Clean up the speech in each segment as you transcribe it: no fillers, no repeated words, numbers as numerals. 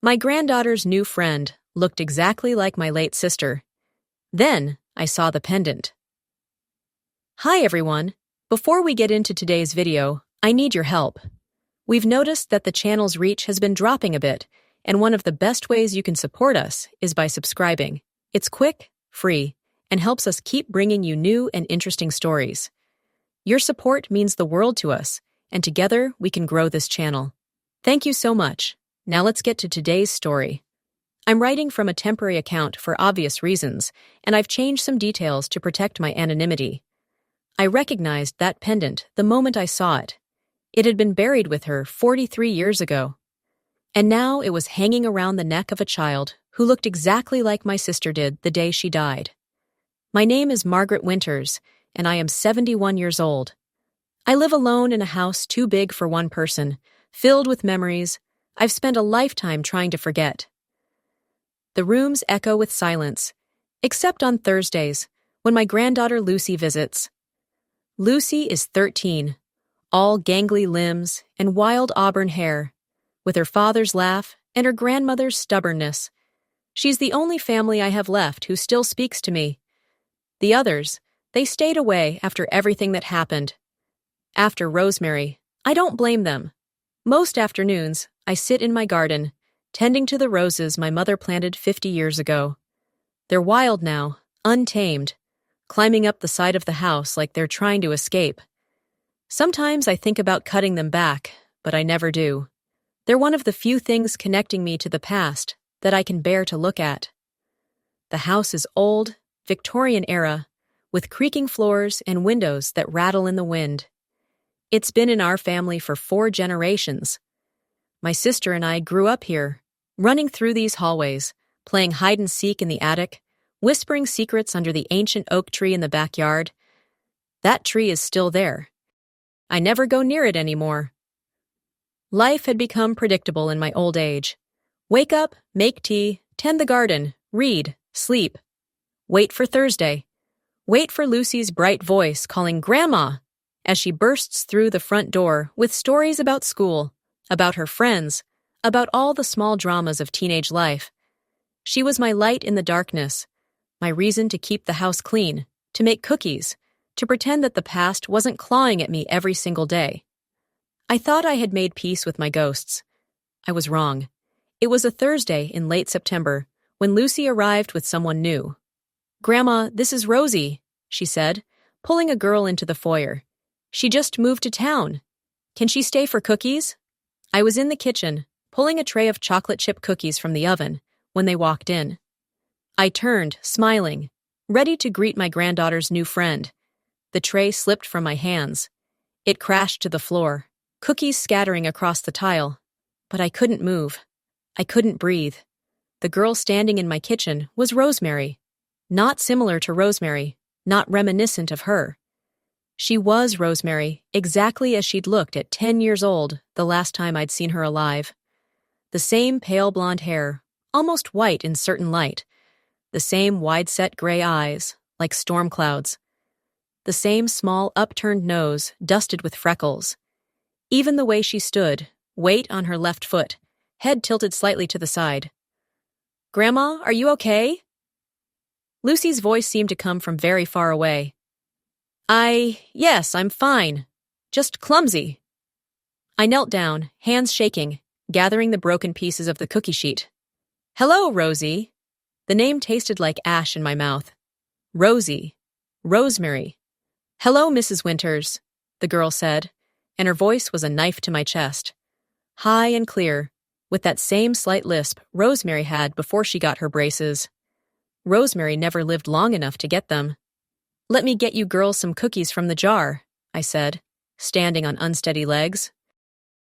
My granddaughter's new friend looked exactly like my late sister. Then I saw the pendant. Hi everyone. Before we get into today's video, I need your help. We've noticed that the channel's reach has been dropping a bit, and one of the best ways you can support us is by subscribing. It's quick, free, and helps us keep bringing you new and interesting stories. Your support means the world to us, and together we can grow this channel. Thank you so much. Now let's get to today's story. I'm writing from a temporary account for obvious reasons, and I've changed some details to protect my anonymity. I recognized that pendant the moment I saw it. It had been buried with her 43 years ago. And now it was hanging around the neck of a child who looked exactly like my sister did the day she died. My name is Margaret Winters, and I am 71 years old. I live alone in a house too big for one person, filled with memories I've spent a lifetime trying to forget. The rooms echo with silence, except on Thursdays, when my granddaughter Lucy visits. Lucy is 13, all gangly limbs and wild auburn hair, with her father's laugh and her grandmother's stubbornness. She's the only family I have left who still speaks to me. The others, they stayed away after everything that happened. After Rosemary, I don't blame them. Most afternoons, I sit in my garden, tending to the roses my mother planted 50 years ago. They're wild now, untamed, climbing up the side of the house like they're trying to escape. Sometimes I think about cutting them back, but I never do. They're one of the few things connecting me to the past that I can bear to look at. The house is old, Victorian era, with creaking floors and windows that rattle in the wind. It's been in our family for 4 generations. My sister and I grew up here, running through these hallways, playing hide-and-seek in the attic, whispering secrets under the ancient oak tree in the backyard. That tree is still there. I never go near it anymore. Life had become predictable in my old age. Wake up, make tea, tend the garden, read, sleep. Wait for Thursday. Wait for Lucy's bright voice calling Grandma as she bursts through the front door with stories about school, about her friends, about all the small dramas of teenage life. She was my light in the darkness, my reason to keep the house clean, to make cookies, to pretend that the past wasn't clawing at me every single day. I thought I had made peace with my ghosts. I was wrong. It was a Thursday in late September when Lucy arrived with someone new. "Grandma, this is Rosie," she said, pulling a girl into the foyer. "She just moved to town. Can she stay for cookies?" I was in the kitchen, pulling a tray of chocolate chip cookies from the oven, when they walked in. I turned, smiling, ready to greet my granddaughter's new friend. The tray slipped from my hands. It crashed to the floor, cookies scattering across the tile. But I couldn't move. I couldn't breathe. The girl standing in my kitchen was Rosemary. Not similar to Rosemary, not reminiscent of her. She was Rosemary, exactly as she'd looked at 10 years old the last time I'd seen her alive. The same pale blonde hair, almost white in certain light. The same wide-set gray eyes, like storm clouds. The same small upturned nose, dusted with freckles. Even the way she stood, weight on her left foot, head tilted slightly to the side. "Grandma, are you okay?" Lucy's voice seemed to come from very far away. Yes, I'm fine. Just clumsy." I knelt down, hands shaking, gathering the broken pieces of the cookie sheet. "Hello, Rosie." The name tasted like ash in my mouth. Rosie. Rosemary. "Hello, Mrs. Winters," the girl said, and her voice was a knife to my chest. High and clear, with that same slight lisp Rosemary had before she got her braces. Rosemary never lived long enough to get them. "Let me get you girls some cookies from the jar," I said, standing on unsteady legs.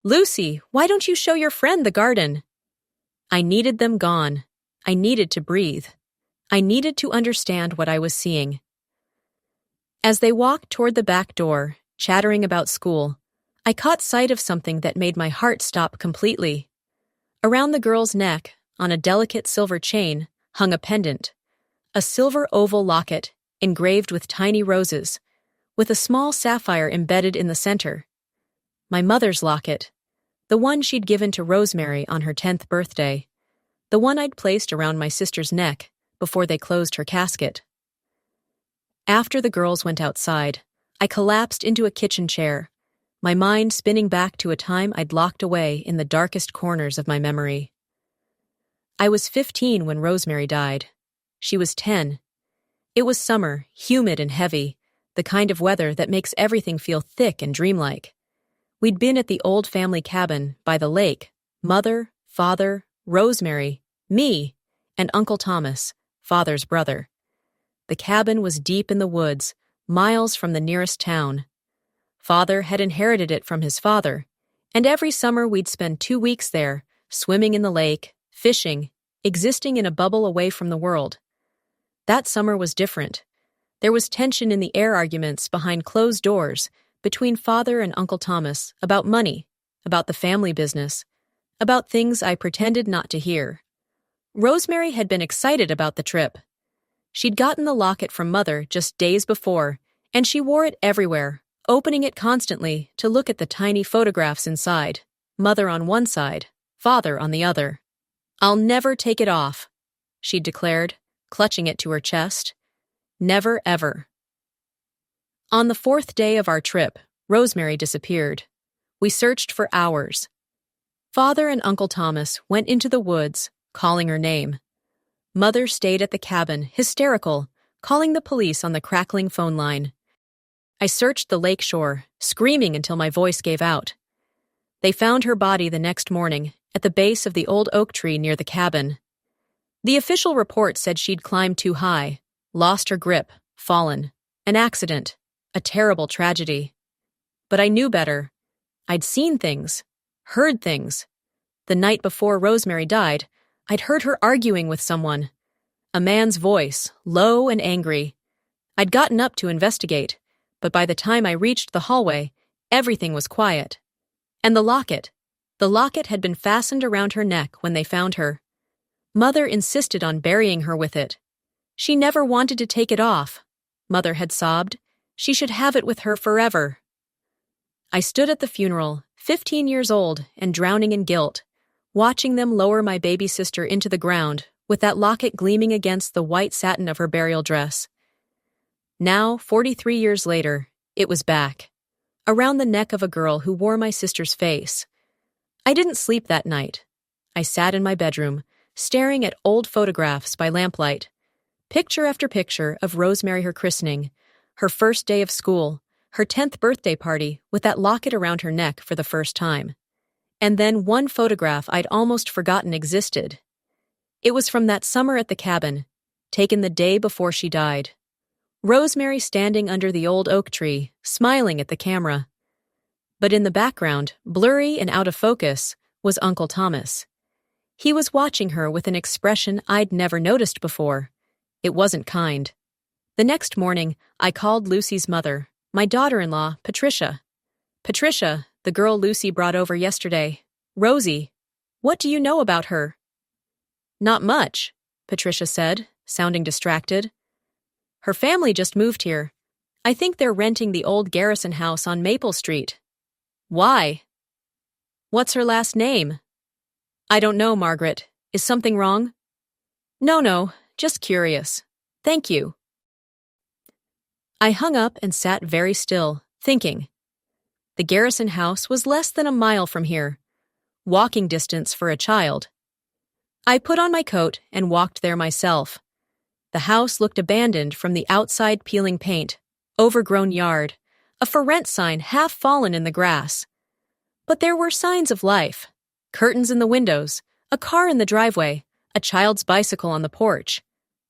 "Lucy, why don't you show your friend the garden?" I needed them gone. I needed to breathe. I needed to understand what I was seeing. As they walked toward the back door, chattering about school, I caught sight of something that made my heart stop completely. Around the girl's neck, on a delicate silver chain, hung a pendant, a silver oval locket engraved with tiny roses, with a small sapphire embedded in the center. My mother's locket, the one she'd given to Rosemary on her 10th birthday. the one I'd placed around my sister's neck before they closed her casket. After the girls went outside, I collapsed into a kitchen chair, my mind spinning back to a time I'd locked away in the darkest corners of my memory. I was 15 when Rosemary died. She was 10. It was summer, humid and heavy, the kind of weather that makes everything feel thick and dreamlike. We'd been at the old family cabin by the lake, Mother, Father, Rosemary, me, and Uncle Thomas, Father's brother. The cabin was deep in the woods, miles from the nearest town. Father had inherited it from his father, and every summer we'd spend 2 weeks there, swimming in the lake, fishing, existing in a bubble away from the world. That summer was different. There was tension in the air arguments behind closed doors between Father and Uncle Thomas about money, about the family business, about things I pretended not to hear. Rosemary had been excited about the trip. She'd gotten the locket from Mother just days before, and she wore it everywhere, opening it constantly to look at the tiny photographs inside, Mother on one side, Father on the other. "I'll never take it off," she'd declared, clutching it to her chest. Never, ever. On the 4th day of our trip, Rosemary disappeared. We searched for hours. Father and Uncle Thomas went into the woods, calling her name. Mother stayed at the cabin, hysterical, calling the police on the crackling phone line. I searched the lake shore, screaming until my voice gave out. They found her body the next morning at the base of the old oak tree near the cabin. The official report said she'd climbed too high, lost her grip, fallen. An accident. A terrible tragedy. But I knew better. I'd seen things, heard things. The night before Rosemary died, I'd heard her arguing with someone. A man's voice, low and angry. I'd gotten up to investigate, but by the time I reached the hallway, everything was quiet. And the locket. The locket had been fastened around her neck when they found her. Mother insisted on burying her with it. She never wanted to take it off. Mother had sobbed. She should have it with her forever. I stood at the funeral, 15 years old and drowning in guilt, watching them lower my baby sister into the ground with that locket gleaming against the white satin of her burial dress. Now, 43 years later, it was back, around the neck of a girl who wore my sister's face. I didn't sleep that night. I sat in my bedroom, staring at old photographs by lamplight, picture after picture of Rosemary, her christening, her first day of school, her 10th birthday party with that locket around her neck for the first time. And then one photograph I'd almost forgotten existed. It was from that summer at the cabin, taken the day before she died. Rosemary standing under the old oak tree, smiling at the camera. But in the background, blurry and out of focus, was Uncle Thomas. He was watching her with an expression I'd never noticed before. It wasn't kind. The next morning, I called Lucy's mother, my daughter-in-law, Patricia. "Patricia, the girl Lucy brought over yesterday. Rosie. What do you know about her?" "Not much," Patricia said, sounding distracted. "Her family just moved here. I think they're renting the old Garrison house on Maple Street." "Why?" "What's her last name?" "I don't know, Margaret. Is something wrong?" No, just curious. Thank you." I hung up and sat very still, thinking. The Garrison house was less than a mile from here. Walking distance for a child. I put on my coat and walked there myself. The house looked abandoned from the outside, peeling paint, overgrown yard, a for rent sign half fallen in the grass. But there were signs of life. Curtains in the windows, a car in the driveway, a child's bicycle on the porch.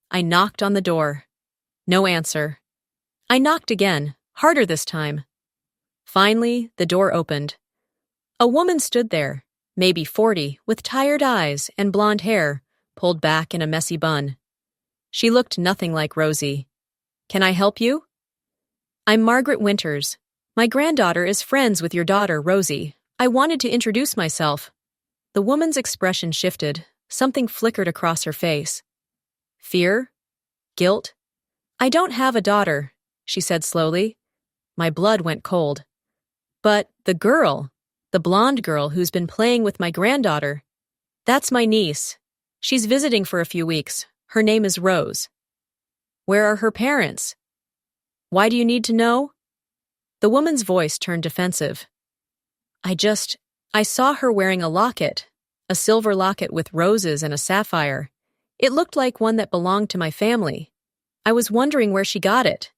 I knocked on the door. No answer. I knocked again, harder this time. Finally, the door opened. A woman stood there, maybe 40, with tired eyes and blonde hair, pulled back in a messy bun. She looked nothing like Rosie. "Can I help you?" "I'm Margaret Winters. My granddaughter is friends with your daughter, Rosie. I wanted to introduce myself." The woman's expression shifted. Something flickered across her face. Fear? Guilt? "I don't have a daughter," she said slowly. My blood went cold. "But the girl, the blonde girl who's been playing with my granddaughter, that's my niece. She's visiting for a few weeks. Her name is Rose. Where are her parents? Why do you need to know? The woman's voice turned defensive. I saw her wearing a locket, a silver locket with roses and a sapphire. It looked like one that belonged to my family. I was wondering where she got it.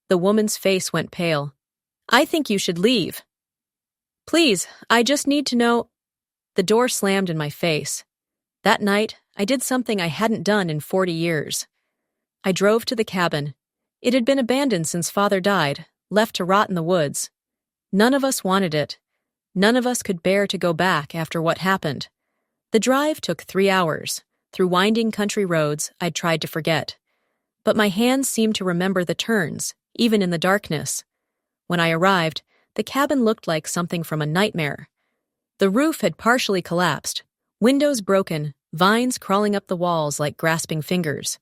The woman's face went pale. I think you should leave. Please, I just need to know. The door slammed in my face. That night, I did something I hadn't done in 40 years. I drove to the cabin. It had been abandoned since Father died, left to rot in the woods. None of us wanted it. None of us could bear to go back after what happened. The drive took 3 hours, through winding country roads I'd tried to forget. But my hands seemed to remember the turns, even in the darkness. When I arrived, the cabin looked like something from a nightmare. The roof had partially collapsed, windows broken, vines crawling up the walls like grasping fingers.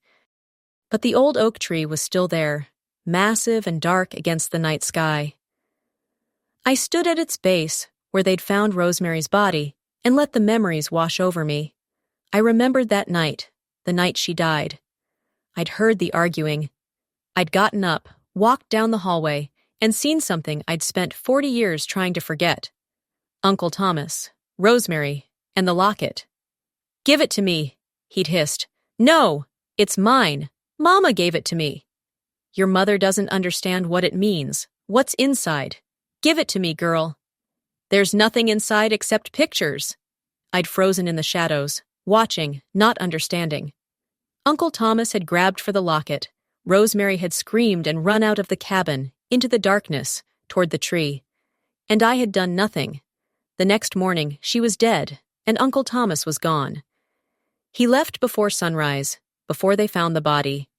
But the old oak tree was still there, massive and dark against the night sky. I stood at its base, where they'd found Rosemary's body, and let the memories wash over me. I remembered that night, the night she died. I'd heard the arguing. I'd gotten up, walked down the hallway, and seen something I'd spent 40 years trying to forget. Uncle Thomas, Rosemary, and the locket. Give it to me, he'd hissed. No, it's mine. Mama gave it to me. Your mother doesn't understand what it means. What's inside? Give it to me, girl. There's nothing inside except pictures. I'd frozen in the shadows, watching, not understanding. Uncle Thomas had grabbed for the locket. Rosemary had screamed and run out of the cabin, into the darkness, toward the tree. And I had done nothing. The next morning, she was dead, and Uncle Thomas was gone. He left before sunrise, before they found the body.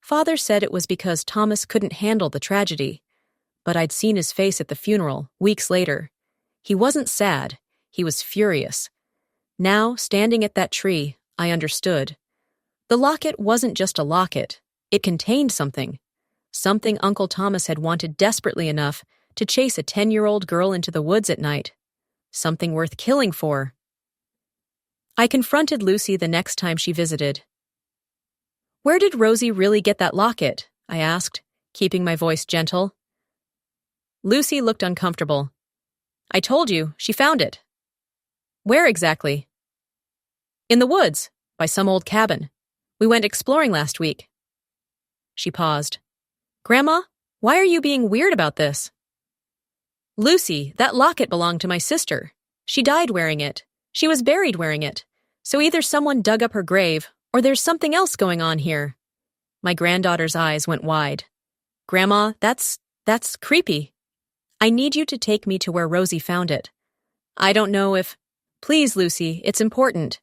Father said it was because Thomas couldn't handle the tragedy. But I'd seen his face at the funeral, weeks later. He wasn't sad, he was furious. Now, standing at that tree, I understood. The locket wasn't just a locket. It contained something. Something Uncle Thomas had wanted desperately enough to chase a 10-year-old girl into the woods at night. Something worth killing for. I confronted Lucy the next time she visited. Where did Rosie really get that locket? I asked, keeping my voice gentle. Lucy looked uncomfortable. I told you, she found it. Where exactly? In the woods, by some old cabin. We went exploring last week. She paused. Grandma, why are you being weird about this? Lucy, that locket belonged to my sister. She died wearing it. She was buried wearing it. So either someone dug up her grave, or there's something else going on here. My granddaughter's eyes went wide. Grandma, that's creepy. I need you to take me to where Rosie found it. I don't know if... Please, Lucy, it's important.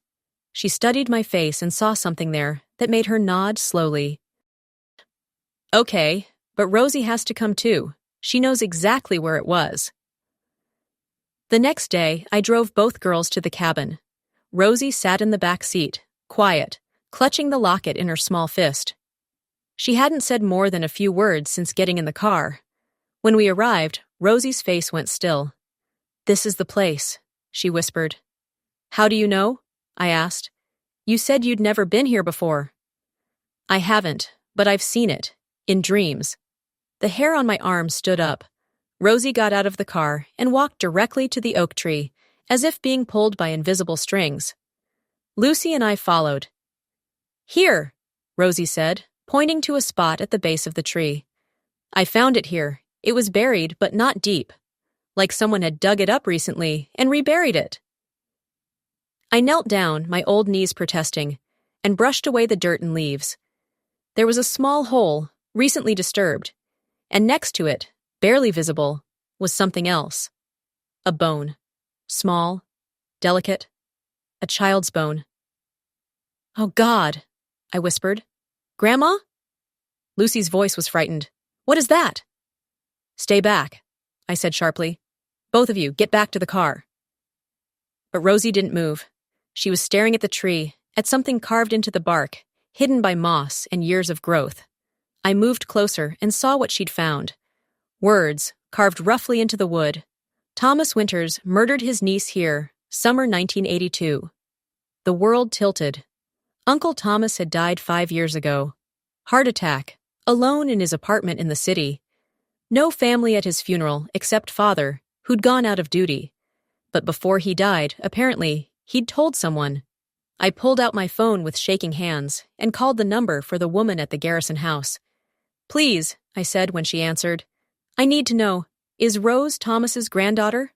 She studied my face and saw something there that made her nod slowly. Okay, but Rosie has to come too. She knows exactly where it was. The next day, I drove both girls to the cabin. Rosie sat in the back seat, quiet, clutching the locket in her small fist. She hadn't said more than a few words since getting in the car. When we arrived, Rosie's face went still. This is the place, she whispered. How do you know? I asked. You said you'd never been here before. I haven't, but I've seen it, in dreams. The hair on my arm stood up. Rosie got out of the car and walked directly to the oak tree, as if being pulled by invisible strings. Lucy and I followed. Here, Rosie said, pointing to a spot at the base of the tree. I found it here. It was buried, but not deep. Like someone had dug it up recently and reburied it. I knelt down, my old knees protesting, and brushed away the dirt and leaves. There was a small hole, recently disturbed, and next to it, barely visible, was something else. A bone. Small, delicate, a child's bone. Oh, God, I whispered. Grandma? Lucy's voice was frightened. What is that? Stay back, I said sharply. Both of you, get back to the car. But Rosie didn't move. She was staring at the tree, at something carved into the bark, hidden by moss and years of growth. I moved closer and saw what she'd found. Words, carved roughly into the wood. Thomas Winters murdered his niece here, summer 1982. The world tilted. Uncle Thomas had died 5 years ago. Heart attack, alone in his apartment in the city. No family at his funeral except father, who'd gone out of duty. But before he died, apparently, he'd told someone. I pulled out my phone with shaking hands and called the number for the woman at the Garrison house. "Please," I said when she answered. "I need to know, is Rose Thomas's granddaughter?"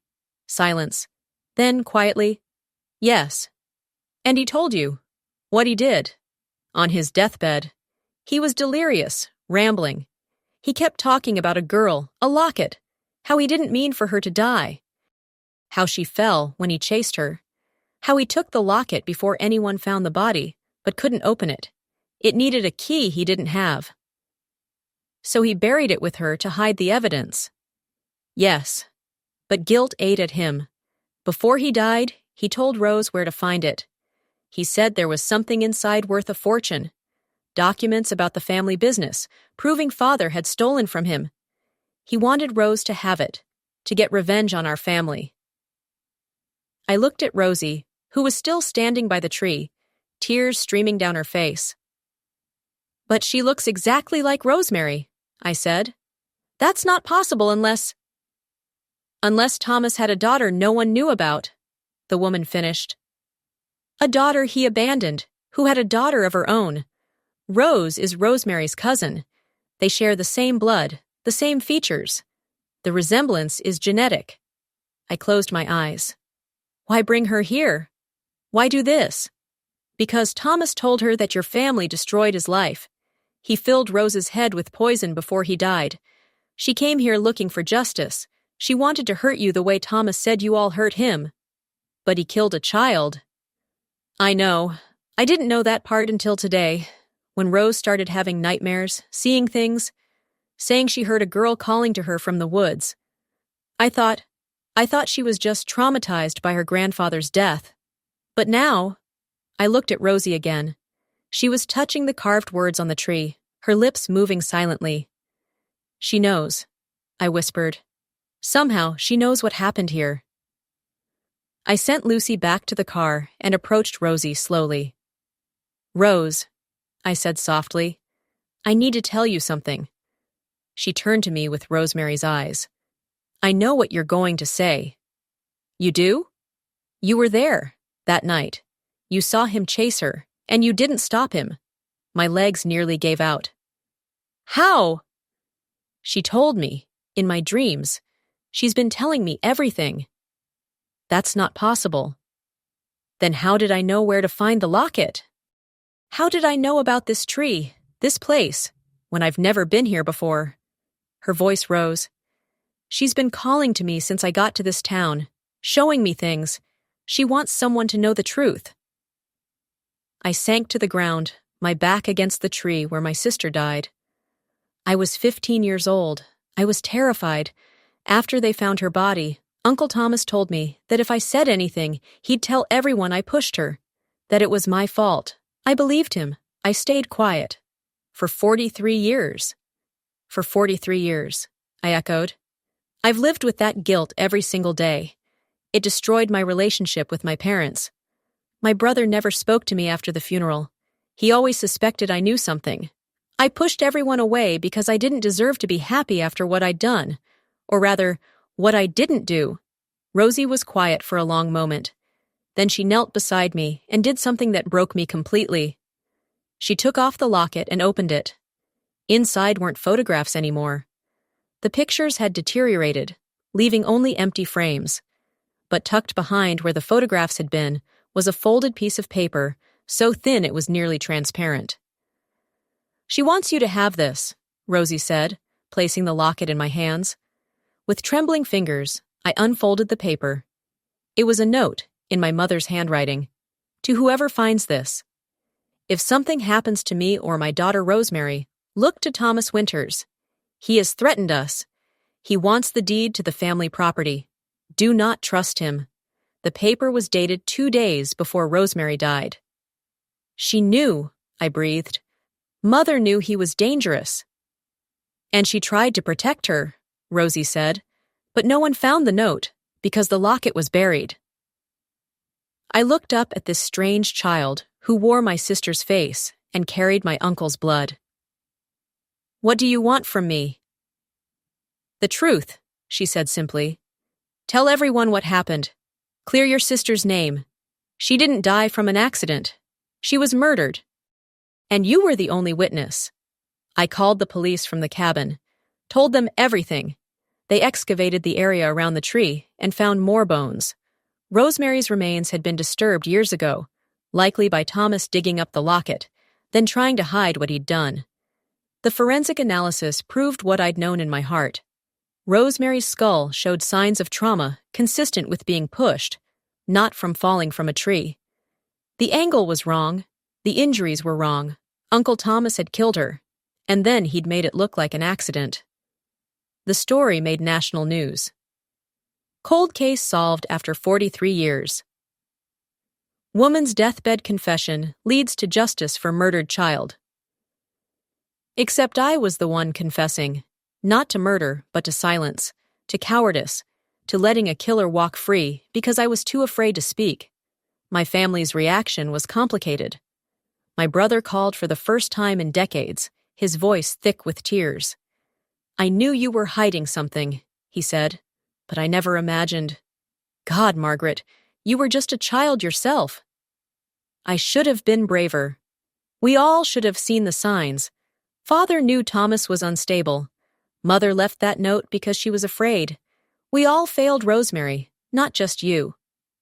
Silence. Then, quietly, "Yes." "And he told you what he did?" "On his deathbed. He was delirious, rambling. He kept talking about a girl, a locket, how he didn't mean for her to die, how she fell when he chased her, how he took the locket before anyone found the body, but couldn't open it. It needed a key he didn't have. So he buried it with her to hide the evidence." "Yes." But guilt ate at him. Before he died, he told Rose where to find it. He said there was something inside worth a fortune. Documents about the family business, proving father had stolen from him. He wanted Rose to have it, to get revenge on our family. I looked at Rosie, who was still standing by the tree, tears streaming down her face. "But she looks exactly like Rosemary," I said. "That's not possible unless Thomas had a daughter no one knew about," the woman finished. "A daughter he abandoned, who had a daughter of her own. Rose is Rosemary's cousin. They share the same blood, the same features. The resemblance is genetic." I closed my eyes. "Why bring her here? Why do this?" "Because Thomas told her that your family destroyed his life. He filled Rose's head with poison before he died. She came here looking for justice. She wanted to hurt you the way Thomas said you all hurt him. But he killed a child." "I know. I didn't know that part until today, when Rose started having nightmares, seeing things, saying she heard a girl calling to her from the woods. I thought she was just traumatized by her grandfather's death. But now," I looked at Rosie again. She was touching the carved words on the tree, her lips moving silently. "She knows," I whispered. "Somehow she knows what happened here." I sent Lucy back to the car and approached Rosie slowly. "Rose," I said softly, "I need to tell you something." She turned to me with Rosemary's eyes. "I know what you're going to say." "You do? You were there, that night. You saw him chase her, and you didn't stop him." My legs nearly gave out. "How?" "She told me, in my dreams. She's been telling me everything." "That's not possible." "Then how did I know where to find the locket? How did I know about this tree, this place, when I've never been here before?" Her voice rose. "She's been calling to me since I got to this town, showing me things. She wants someone to know the truth." I sank to the ground, my back against the tree where my sister died. I was 15 years old. I was terrified. After they found her body, Uncle Thomas told me that if I said anything, he'd tell everyone I pushed her, that it was my fault. I believed him. I stayed quiet. For 43 years. For 43 years, I echoed. I've lived with that guilt every single day. It destroyed my relationship with my parents. My brother never spoke to me after the funeral. He always suspected I knew something. I pushed everyone away because I didn't deserve to be happy after what I'd done. Or rather, what I didn't do. Rosie was quiet for a long moment. Then she knelt beside me and did something that broke me completely. She took off the locket and opened it. Inside weren't photographs anymore. The pictures had deteriorated, leaving only empty frames. But tucked behind where the photographs had been was a folded piece of paper, so thin it was nearly transparent. "She wants you to have this," Rosie said, placing the locket in my hands. With trembling fingers, I unfolded the paper. It was a note, in my mother's handwriting. "To whoever finds this. If something happens to me or my daughter Rosemary, look to Thomas Winters. He has threatened us. He wants the deed to the family property. Do not trust him." The paper was dated 2 days before Rosemary died. "She knew," I breathed. "Mother knew he was dangerous." "And she tried to protect her," Rosie said, "but no one found the note because the locket was buried." I looked up at this strange child who wore my sister's face and carried my uncle's blood. "What do you want from me?" "The truth," she said simply. "Tell everyone what happened. Clear your sister's name. She didn't die from an accident. She was murdered. And you were the only witness." I called the police from the cabin, told them everything. They excavated the area around the tree and found more bones. Rosemary's remains had been disturbed years ago, likely by Thomas digging up the locket, then trying to hide what he'd done. The forensic analysis proved what I'd known in my heart. Rosemary's skull showed signs of trauma consistent with being pushed, not from falling from a tree. The angle was wrong. The injuries were wrong. Uncle Thomas had killed her, and then he'd made it look like an accident. The story made national news. Cold case solved after 43 years. Woman's deathbed confession leads to justice for murdered child. Except I was the one confessing, not to murder, but to silence, to cowardice, to letting a killer walk free because I was too afraid to speak. My family's reaction was complicated. My brother called for the first time in decades, his voice thick with tears. "I knew you were hiding something," he said, "but I never imagined. God, Margaret, you were just a child yourself." I should have been braver. We all should have seen the signs. Father knew Thomas was unstable. Mother left that note because she was afraid. We all failed Rosemary, not just you.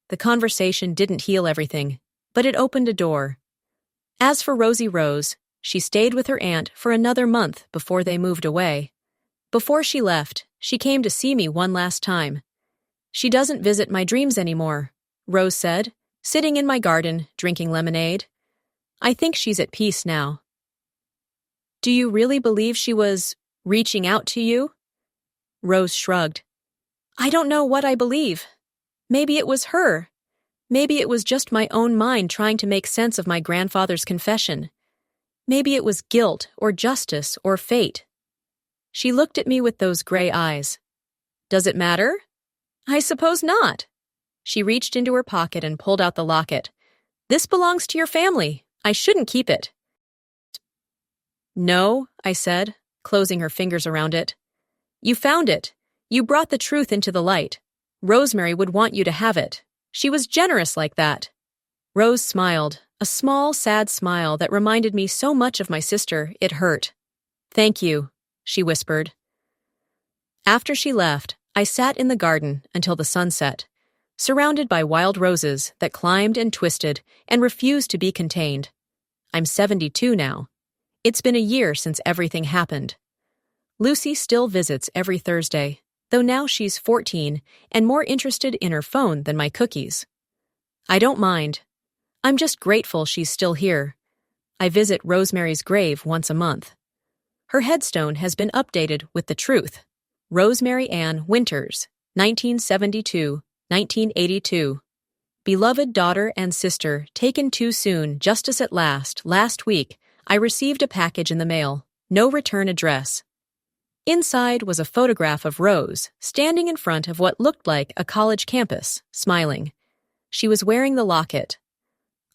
The conversation didn't heal everything, but it opened a door. As for Rosie Rose, she stayed with her aunt for another month before they moved away. Before she left, she came to see me one last time. "She doesn't visit my dreams anymore," Rose said, sitting in my garden, drinking lemonade. "I think she's at peace now." "Do you really believe she was reaching out to you?" Rose shrugged. "I don't know what I believe. Maybe it was her. Maybe it was just my own mind trying to make sense of my grandfather's confession. Maybe it was guilt or justice or fate." She looked at me with those gray eyes. "Does it matter?" "I suppose not." She reached into her pocket and pulled out the locket. "This belongs to your family. I shouldn't keep it." "No," I said, closing her fingers around it. "You found it. You brought the truth into the light. Rosemary would want you to have it. She was generous like that." Rose smiled, a small, sad smile that reminded me so much of my sister it hurt. "Thank you," she whispered. After she left, I sat in the garden until the sun set, surrounded by wild roses that climbed and twisted and refused to be contained. I'm 72 now. It's been a year since everything happened. Lucy still visits every Thursday, though now she's 14 and more interested in her phone than my cookies. I don't mind. I'm just grateful she's still here. I visit Rosemary's grave once a month. Her headstone has been updated with the truth. Rosemary Ann Winters, 1972-1982. Beloved daughter and sister taken too soon, justice at last. Last week, I received a package in the mail. No return address. Inside was a photograph of Rose, standing in front of what looked like a college campus, smiling. She was wearing the locket.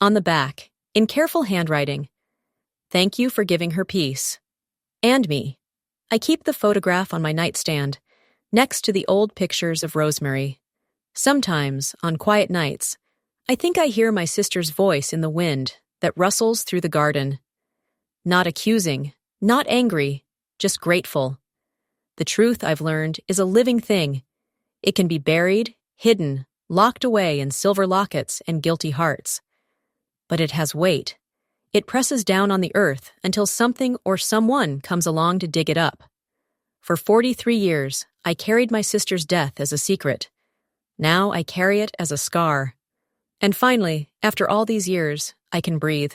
On the back, in careful handwriting, "Thank you for giving her peace." And me. I keep the photograph on my nightstand, next to the old pictures of Rosemary. Sometimes, on quiet nights, I think I hear my sister's voice in the wind that rustles through the garden. Not accusing, not angry, just grateful. The truth, I've learned, is a living thing. It can be buried, hidden, locked away in silver lockets and guilty hearts. But it has weight. It presses down on the earth until something or someone comes along to dig it up. For 43 years, I carried my sister's death as a secret. Now I carry it as a scar. And finally, after all these years, I can breathe.